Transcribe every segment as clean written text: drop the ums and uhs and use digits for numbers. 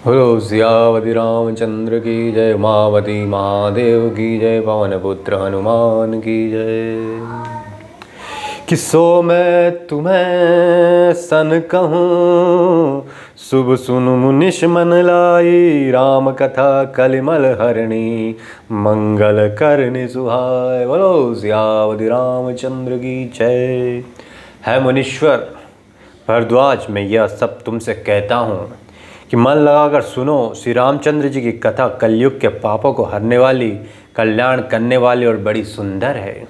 बोलो सियावती रामचंद्र की जय, उमावती महादेव की जय, पवन पुत्र हनुमान की जय। किसो मैं तुम्हें सन कहूँ, शुभ सुनु मुनिश मन लाई, राम कथा कलिमल हरणी, मंगल करनि सुहाय। बोलो सियावती रामचंद्र की जय। है मुनीश्वर भरद्वाज, मैं यह सब तुमसे कहता हूँ कि मन लगाकर सुनो। श्री रामचंद्र जी की कथा कलयुग के पापों को हरने वाली, कल्याण करने वाली और बड़ी सुंदर है।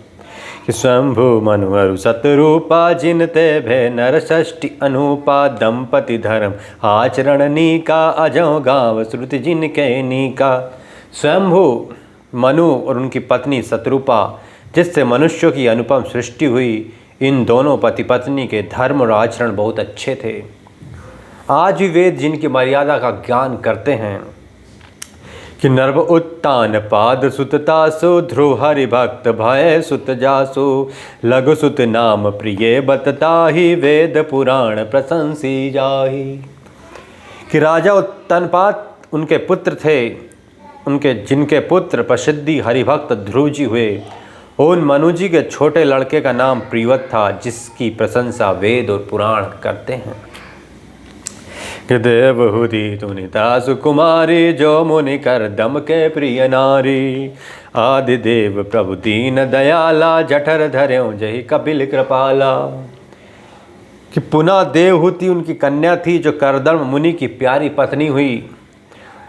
कि स्वयंभु मनुअरु सतरूपा, जिनते भय नर षष्टि अनूपा, दंपति धर्म आचरण नीका, अजो गाँव श्रुति जिनके नीका। स्वयंभु मनु और उनकी पत्नी शतरूपा, जिससे मनुष्यों की अनुपम सृष्टि हुई, इन दोनों पति पत्नी के धर्म और आचरण बहुत अच्छे थे। आज भी वेद जिनकी मर्यादा का ज्ञान करते हैं कि नर्व उत्तान पाद सुततासु, ध्रुव हरि भक्त भय सुत जासु, लघु सुत नाम प्रिय बतताहि, वेद पुराण प्रशंसी जाहि। कि राजा उत्तानपाद उनके पुत्र थे, जिनके पुत्र प्रसिद्धि हरिभक्त ध्रुव जी हुए। उन मनु जी के छोटे लड़के का नाम प्रियव्रत था, जिसकी प्रशंसा वेद और पुराण करते हैं। कि देवहूति तुनिता सुकुमारी, जो मुनि कर दम के प्रिय नारी, आदिदेव प्रभु दीन दयाला, जठर धर्यों जहि कपिल कृपाला। कि पुनः देवहूति उनकी कन्या थी, जो करदम मुनि की प्यारी पत्नी हुई,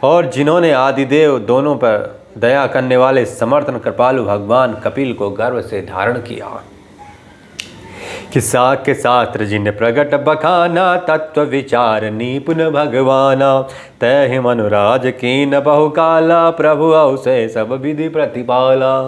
और जिन्होंने आदिदेव दोनों पर दया करने वाले समर्थन कृपालु भगवान कपिल को गर्भ से धारण किया। कि साक्य शास्त्र जिन प्रगट बखाना, तत्व विचार निपुण भगवाना, तय मनुराज कीन बहुकाला, प्रभु अवसे सब विधि प्रतिपाला।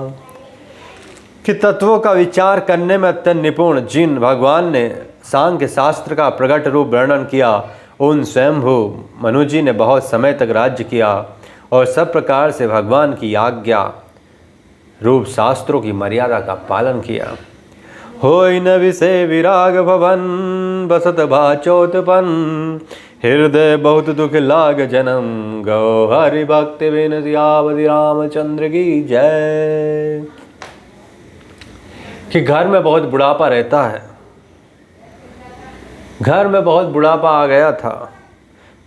कि तत्वों का विचार करने में अत्यंत निपुण जिन भगवान ने सांख्य शास्त्र का प्रगट रूप वर्णन किया, उन स्वयंभू मनु जी ने बहुत समय तक राज्य किया और सब प्रकार से भगवान की आज्ञा रूप शास्त्रों की मर्यादा का पालन किया। होय न विषय विराग भवन, बसत भाचोतपन, हृदय बहुत दुख लाग जन्म, गौ हरि भक्ति बिन सियावती रामचंद्र की जय। कि घर में बहुत बुढ़ापा रहता है। घर में बहुत बुढ़ापा आ गया था,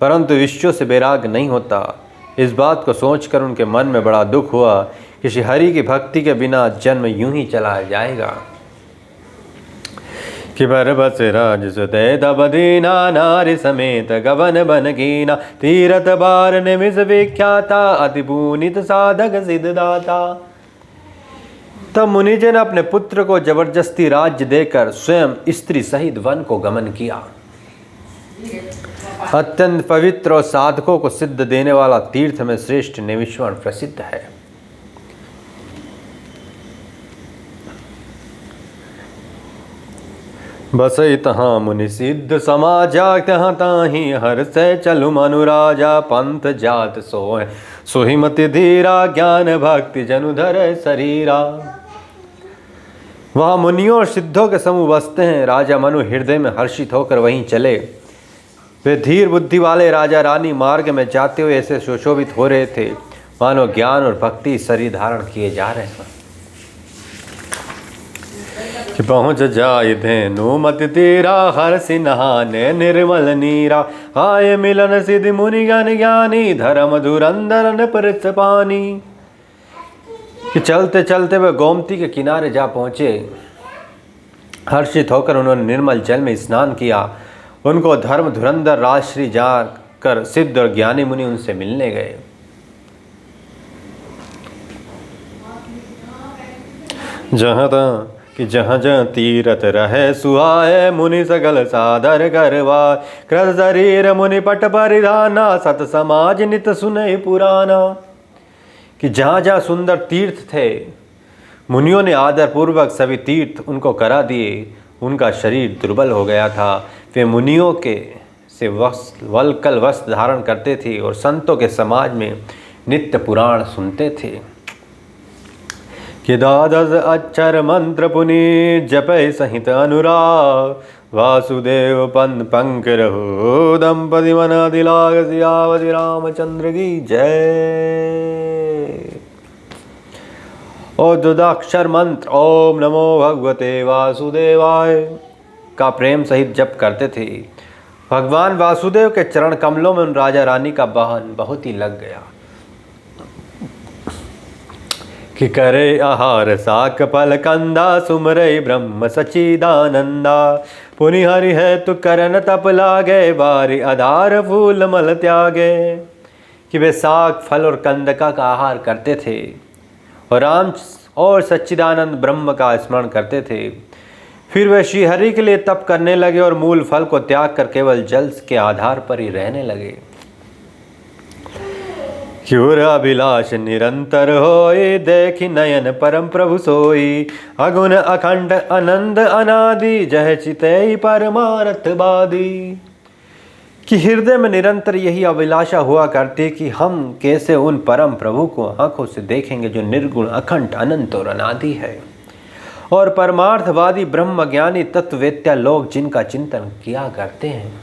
परंतु विषयों से वैराग नहीं होता। इस बात को सोचकर उनके मन में बड़ा दुख हुआ कि श्री हरि की भक्ति के बिना जन्म यूं ही चला जाएगा। कि बर बस राज सुते तब दीना, नारी समेत गवन बन कीना, तीरथ बार निमिष विख्याता, अति पुनीत साधक सिद्धदाता। तब मुनिजन ने अपने पुत्र को जबरदस्ती राज्य देकर स्वयं स्त्री सहित वन को गमन किया। अत्यंत पवित्र और साधकों को सिद्ध देने वाला तीर्थ में श्रेष्ठ निमिषवन प्रसिद्ध है। बसई तहाँ मुनि सिद्ध समाजा, तहाँ ताही हर से चलु मनुराजा, पंथ जात सोह सोहिमति धीरा, ज्ञान भक्ति जनुधर शरीरा। वहाँ मुनियों और सिद्धों के समूह बसते हैं। राजा मनु हृदय में हर्षित होकर वहीं चले। वे धीर बुद्धि वाले राजा रानी मार्ग में जाते हुए ऐसे सुशोभित हो रहे थे मानो ज्ञान और भक्ति शरीर धारण किए जा रहे हैं। कि पहुँच जाय धेनु मति तीरा, हर्षि नहाने निर्मल नीरा, आय मिलन सिद्धि मुनि ज्ञान ज्ञानी, धर्म धुरंधर नृप पानी। कि चलते चलते वे गोमती के किनारे जा पहुँचे। हर्षित होकर उन्होंने निर्मल जल में स्नान किया। उनको धर्म धुरंधर राजश्री जाकर सिद्ध और ज्ञानी मुनि उनसे मिलने गए। जहाँ जहाँ तीरथ रहे सुहाए, मुनि सगल सादर करवा, कृत शरीर मुनि पट परिधाना, सत समाज नित सुनहि पुराना। कि जहाँ जहाँ सुंदर तीर्थ थे, मुनियों ने आदर पूर्वक सभी तीर्थ उनको करा दिए। उनका शरीर दुर्बल हो गया था। वे मुनियों के से वल्कल वस्त्र धारण करते थे और संतों के समाज में नित्य पुराण सुनते थे। कि द्वादश अक्षर मंत्र पुनि, जपै सहित अनुराग, वासुदेव पंकरहो दंपति मना दिलाग सियावति रामचंद्र की जय। और दुदाक्षर मंत्र ओम नमो भगवते वासुदेवाय का प्रेम सहित जप करते थे। भगवान वासुदेव के चरण कमलों में उन राजा रानी का बहन बहुत ही लग गया कि करे आहार साक फल कंदा सुमरे ब्रह्म सचिदानंदा। पुनि हरि है तु करन तप लागे बारी आधार फूल मल त्यागे। कि वे साग फल और कंदका का आहार करते थे और राम और सच्चिदानंद ब्रह्म का स्मरण करते थे। फिर वे श्री हरि के लिए तप करने लगे और मूल फल को त्याग कर केवल जल के आधार पर ही रहने लगे। क्यूर अभिलाष निरंतर होई देखी नयन परम प्रभु सोई। अगुण अखंड आनंद अनादि जह चिते परमारथ बादी। कि हृदय में निरंतर यही अभिलाषा हुआ करती कि हम कैसे उन परम प्रभु को आंखों से देखेंगे जो निर्गुण अखंड अनंत और अनादि है और परमार्थवादी ब्रह्म ज्ञानी तत्ववेत्या लोग जिनका चिंतन किया करते हैं।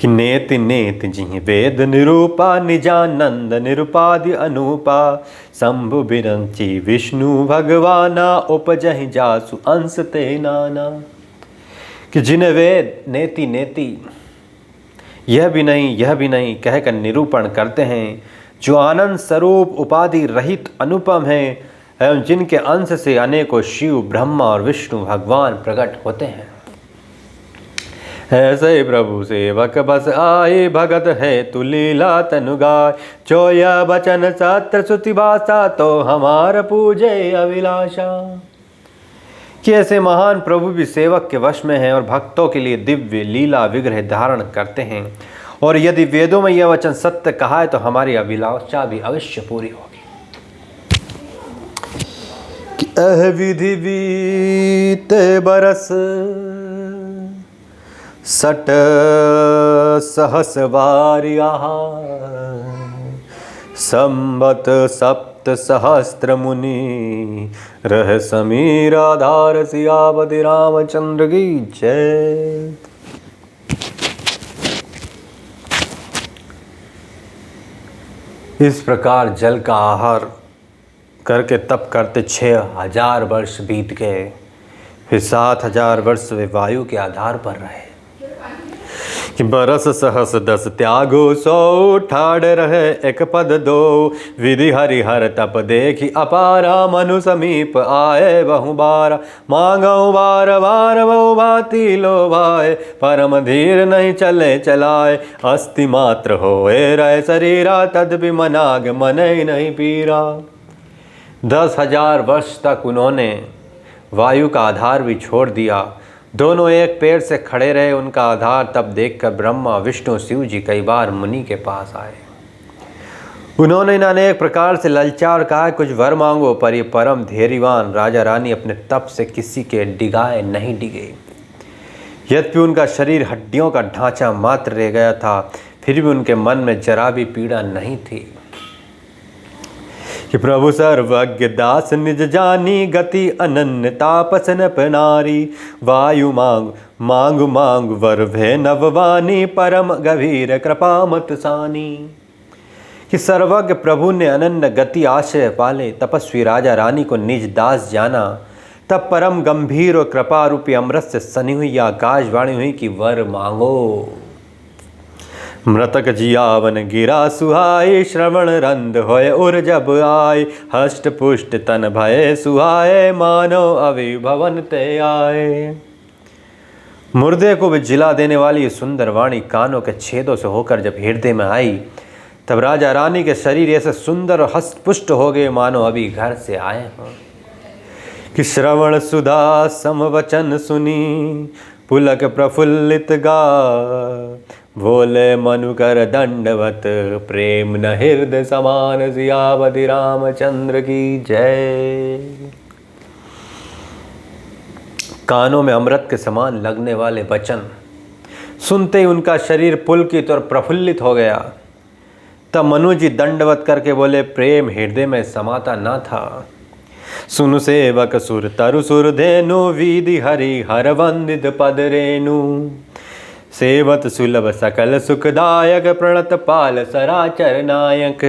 कि नेति नेति जिहि वेद निरूपा निजानंद निरुपादि अनूपा। शंभु बिरंची विष्णु भगवाना उपजहि जासु अंश ते नाना। कि जिन्हें वेद नेति नेति यह भी नहीं कहकर निरूपण करते हैं, जो आनंद स्वरूप उपाधि रहित अनुपम है एवं जिनके अंश से अनेकों शिव ब्रह्मा और विष्णु भगवान प्रकट होते हैं। ऐसे प्रभु सेवक बस आए भगत है तु लीला तनु गाय। चोया बचन सत्र सुति भाषा तो हमार पूजे अभिलाषा। कि ऐसे महान प्रभु भी सेवक के वश में हैं और भक्तों के लिए दिव्य लीला विग्रह धारण करते हैं। और यदि वेदों में यह वचन सत्य कहा है तो हमारी अभिलाषा भी अवश्य पूरी होगी। कि अविधि बीते बरस सट सहस बारिया। संबत सप्त सहस्त्र मुनि रह समीर आधार सियावति रामचंद्र की जय। इस प्रकार जल का आहार करके तप करते 6000 वर्ष बीत गए। फिर 7000 वर्ष वे वायु के आधार पर रहे। कि बरस सहस 10 त्यागो 100 ठाड़ रहे एक पद 2। विधि हरिहर तप देखी अपारा मनु समीप आए बहु बारा। मांगो बार बार बहु भांति लोभाए परम धीर नहीं चले चलाए। अस्थि मात्र होए रहे शरीरा तद भी मनाग मन ही नहीं पीरा। 10,000 वर्ष तक उन्होंने वायु का आधार भी छोड़ दिया। दोनों एक पेड़ से खड़े रहे। उनका आधार तब देखकर ब्रह्मा विष्णु शिव जी कई बार मुनि के पास आए। उन्होंने अनेक प्रकार से ललचार कहा कुछ वर मांगो, पर ये परम धैर्यवान राजा रानी अपने तप से किसी के डिगाए नहीं डिगे। यद्यपि उनका शरीर हड्डियों का ढांचा मात्र रह गया था, फिर भी उनके मन में जरा भी पीड़ा नहीं थी। कि प्रभु सर्वज्ञ दास निज जानी गति अनन्य तापस नप नारी। वायु मांग मांग मांग वर भय नववानी परम गभीर कृपा मत सानी। कि सर्वज्ञ प्रभु ने अनन्य गति आश्रय पाले तपस्वी राजा रानी को निज दास जाना। तब परम गंभीर और कृपा रूपी अमृत से सनी हुई आकाशवाणी हुई कि वर मांगो। मृतक जियावन गिरा सुहाई श्रवण रंद होय उर जब आय। हष्ट पुष्ट तन भय सुहाए मानो अभिभवन ते आए। मुर्दे को भी जिला देने वाली सुंदर वाणी कानों के छेदों से होकर जब हृदय में आई, तब राजा रानी के शरीर ऐसे सुंदर और हष्ट पुष्ट हो गए मानो अभी घर से आए हों। कि श्रवण सुधा समवचन सुनी पुलक प्रफुल्लित गा। बोले मनु कर दंडवत प्रेम न हृदय समान सियावति रामचंद्र की जय। कानों में अमृत के समान लगने वाले वचन सुनते ही उनका शरीर पुलकित और प्रफुल्लित हो गया। तब मनु जी दंडवत करके बोले प्रेम हृदय में समाता न था। सुनु सेवक सुर तरु सुर धेनु विधि हरि हर वंदित पद रेणु सेवत सुलभ सकल सुखदायक प्रणत पाल सराचर नायक।